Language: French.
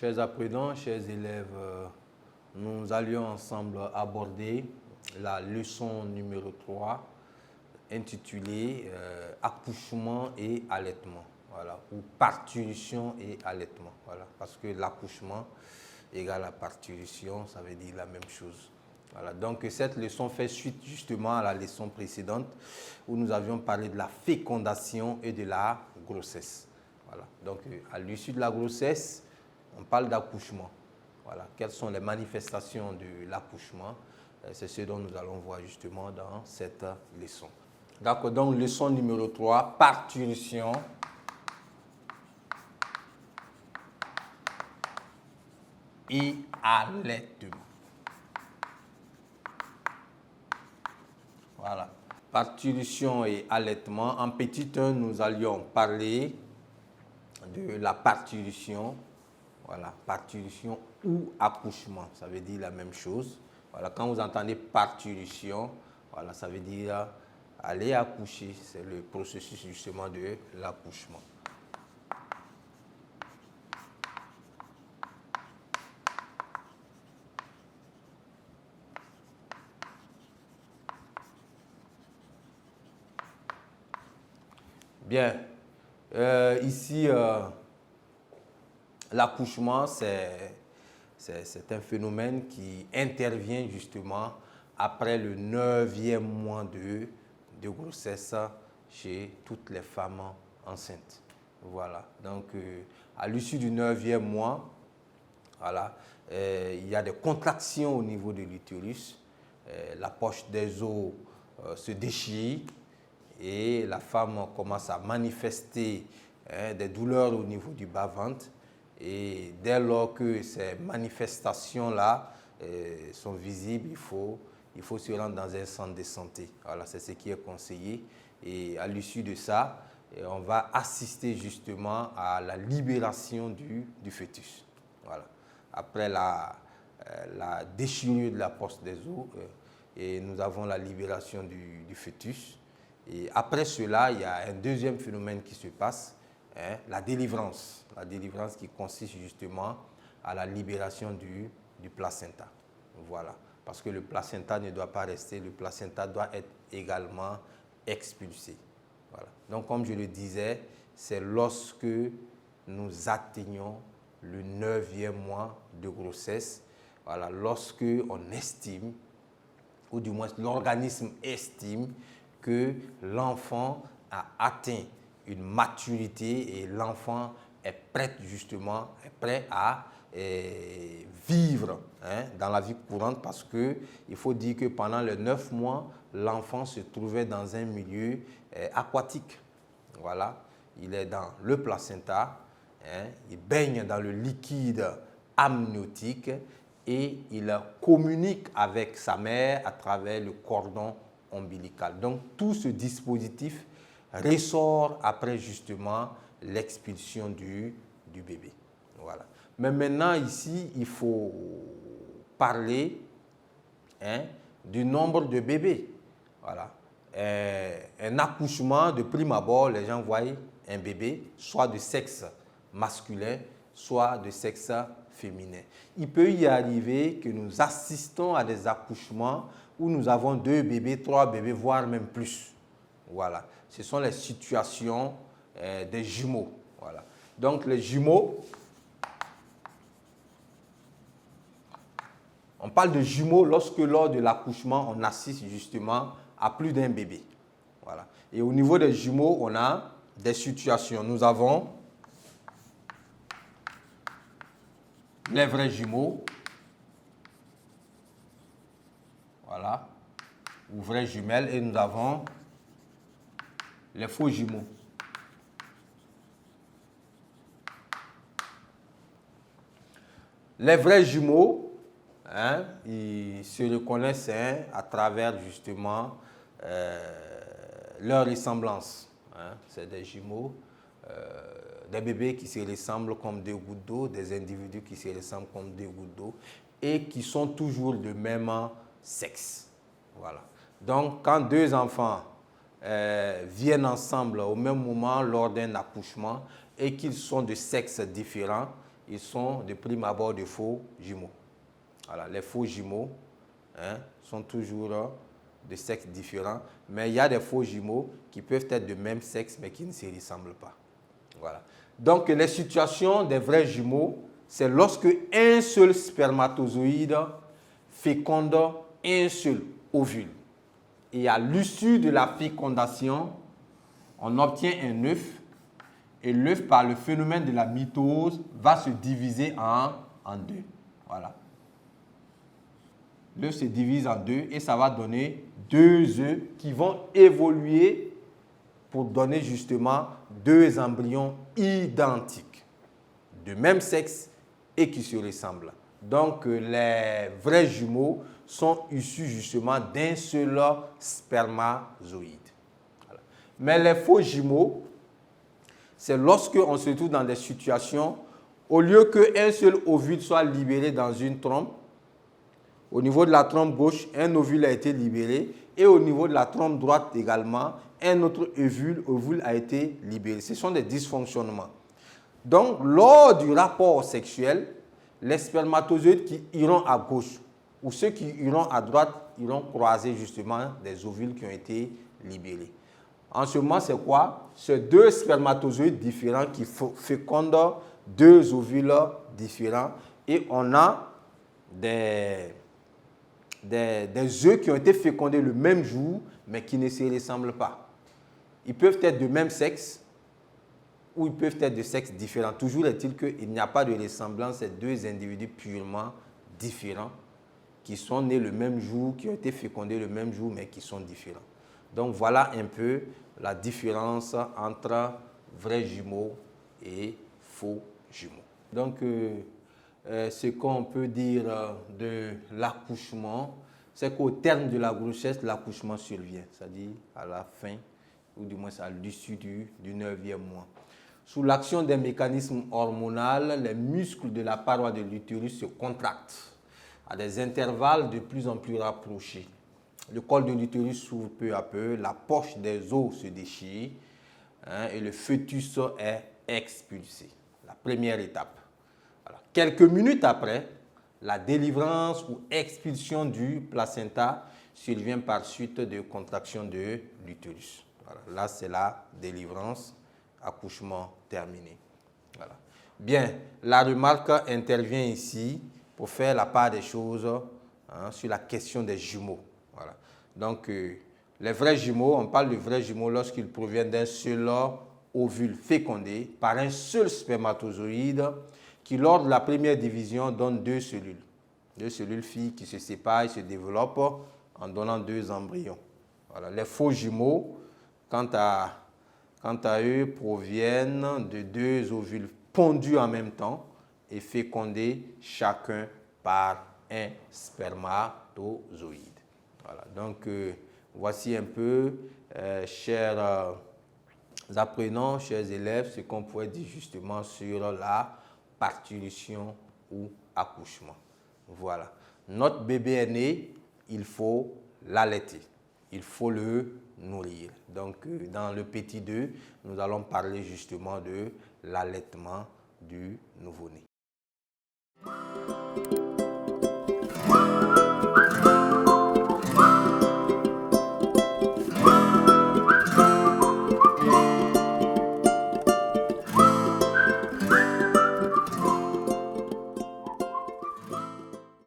Chers apprenants, chers élèves, nous allions ensemble aborder la leçon numéro 3 intitulée Accouchement et allaitement, voilà, ou parturition et allaitement, voilà, parce que l'accouchement égale la parturition, ça veut dire la même chose. Voilà, donc cette leçon fait suite justement à la leçon précédente où nous avions parlé de la fécondation et de la grossesse. Voilà, donc à l'issue de la grossesse, on parle d'accouchement. Voilà, quelles sont les manifestations de l'accouchement? C'est ce dont nous allons voir justement dans cette leçon. D'accord, donc leçon numéro 3, parturition et allaitement. Voilà, parturition et allaitement. En petit 1, nous allions parler de la parturition. Voilà, parturition ou accouchement, ça veut dire la même chose. Voilà, quand vous entendez parturition, voilà, ça veut dire aller accoucher. C'est le processus justement de l'accouchement. Bien, ici, l'accouchement, c'est un phénomène qui intervient justement après le 9e mois de grossesse chez toutes les femmes enceintes. Voilà, donc à l'issue du 9e mois, voilà, il y a des contractions au niveau de l'utérus, la poche des os se déchire et la femme commence à manifester des douleurs au niveau du bas-ventre. Et dès lors que ces manifestations-là sont visibles, il faut se rendre dans un centre de santé. Voilà, c'est ce qui est conseillé. Et à l'issue de ça, on va assister justement à la libération du fœtus. Voilà. Après la déchirure de la poche des os, et nous avons la libération du fœtus. Et après cela, il y a un deuxième phénomène qui se passe, la délivrance. La délivrance qui consiste justement à la libération du placenta. Voilà. Parce que le placenta ne doit pas rester, le placenta doit être également expulsé. Voilà. Donc, comme je le disais, c'est lorsque nous atteignons le 9e mois de grossesse, voilà, lorsque on estime, ou du moins l'organisme estime, que l'enfant a atteint une maturité et l'enfant est prêt justement, à vivre dans la vie courante, parce qu'il faut dire que pendant les 9 mois, l'enfant se trouvait dans un milieu aquatique. Voilà, il est dans le placenta, il baigne dans le liquide amniotique et il communique avec sa mère à travers le cordon ombilical. Donc tout ce dispositif ressort après justement l'expulsion du bébé. Voilà. Mais maintenant ici, il faut parler du nombre de bébés. Voilà. Un accouchement, de prime abord, les gens voient un bébé, soit de sexe masculin, soit de sexe féminin. Il peut y arriver que nous assistons à des accouchements où nous avons 2 bébés, 3 bébés, voire même plus. Voilà. Ce sont les situations des jumeaux. Voilà. Donc les jumeaux, on parle de jumeaux lorsque lors de l'accouchement, on assiste justement à plus d'un bébé. Voilà. Et au niveau des jumeaux, on a des situations. Nous avons les vrais jumeaux, voilà, ou vraies jumelles, et nous avons les faux jumeaux. Les vrais jumeaux, ils se reconnaissent à travers justement leur ressemblance. C'est des jumeaux, des bébés qui se ressemblent comme 2 gouttes d'eau, des individus qui se ressemblent comme 2 gouttes d'eau et qui sont toujours de même sexe. Voilà. Donc, quand 2 enfants viennent ensemble au même moment lors d'un accouchement et qu'ils sont de sexes différents, ils sont de prime abord de faux jumeaux. Voilà, les faux jumeaux sont toujours de sexes différents, mais il y a des faux jumeaux qui peuvent être de même sexe, mais qui ne se ressemblent pas. Voilà. Donc, les situations des vrais jumeaux, c'est lorsque un seul spermatozoïde féconde un seul ovule. Et à l'issue de la fécondation, on obtient un œuf. Et l'œuf, par le phénomène de la mitose, va se diviser en deux. Voilà. L'œuf se divise en deux et ça va donner deux œufs qui vont évoluer pour donner justement deux embryons identiques, de même sexe et qui se ressemblent. Donc, les vrais jumeaux sont issus justement d'un seul spermatozoïde. Voilà. Mais les faux jumeaux, c'est lorsque on se trouve dans des situations, au lieu qu'un seul ovule soit libéré dans une trompe, au niveau de la trompe gauche, un ovule a été libéré et au niveau de la trompe droite également, un autre ovule a été libéré. Ce sont des dysfonctionnements. Donc, lors du rapport sexuel, les spermatozoïdes qui iront à gauche ou ceux qui iront à droite iront croiser justement des ovules qui ont été libérés. En ce moment, c'est quoi? C'est deux spermatozoïdes différents qui fécondent deux ovules différents et on a des œufs qui ont été fécondés le même jour, mais qui ne se ressemblent pas. Ils peuvent être de même sexe ou ils peuvent être de sexe différent. Toujours est-il qu'il n'y a pas de ressemblance, c'est deux individus purement différents qui sont nés le même jour, qui ont été fécondés le même jour, mais qui sont différents. Donc voilà un peu la différence entre vrais jumeaux et faux jumeaux. Donc, ce qu'on peut dire de l'accouchement, c'est qu'au terme de la grossesse, l'accouchement survient, c'est-à-dire à la fin, ou du moins à l'issue du 9e mois. Sous l'action des mécanismes hormonaux, les muscles de la paroi de l'utérus se contractent à des intervalles de plus en plus rapprochés. Le col de l'utérus s'ouvre peu à peu, la poche des os se déchire et le fœtus est expulsé. La première étape. Alors, quelques minutes après, la délivrance ou expulsion du placenta survient par suite de contraction de l'utérus. Voilà. Là, c'est la délivrance, accouchement terminé. Voilà. Bien, la remarque intervient ici pour faire la part des choses sur la question des jumeaux. Voilà. Donc, les vrais jumeaux, on parle de vrais jumeaux lorsqu'ils proviennent d'un seul ovule fécondé par un seul spermatozoïde qui, lors de la première division, donne deux cellules filles qui se séparent et se développent en donnant deux embryons. Voilà. Les faux jumeaux, quant à eux, proviennent de deux ovules pondus en même temps et fécondés chacun par un spermatozoïde. Voilà. Donc, voici un peu, chers apprenants, chers élèves, ce qu'on pourrait dire justement sur la parturition ou accouchement. Voilà. Notre bébé est né, il faut l'allaiter, il faut le nourrir. Donc, dans le petit 2, nous allons parler justement de l'allaitement du nouveau-né.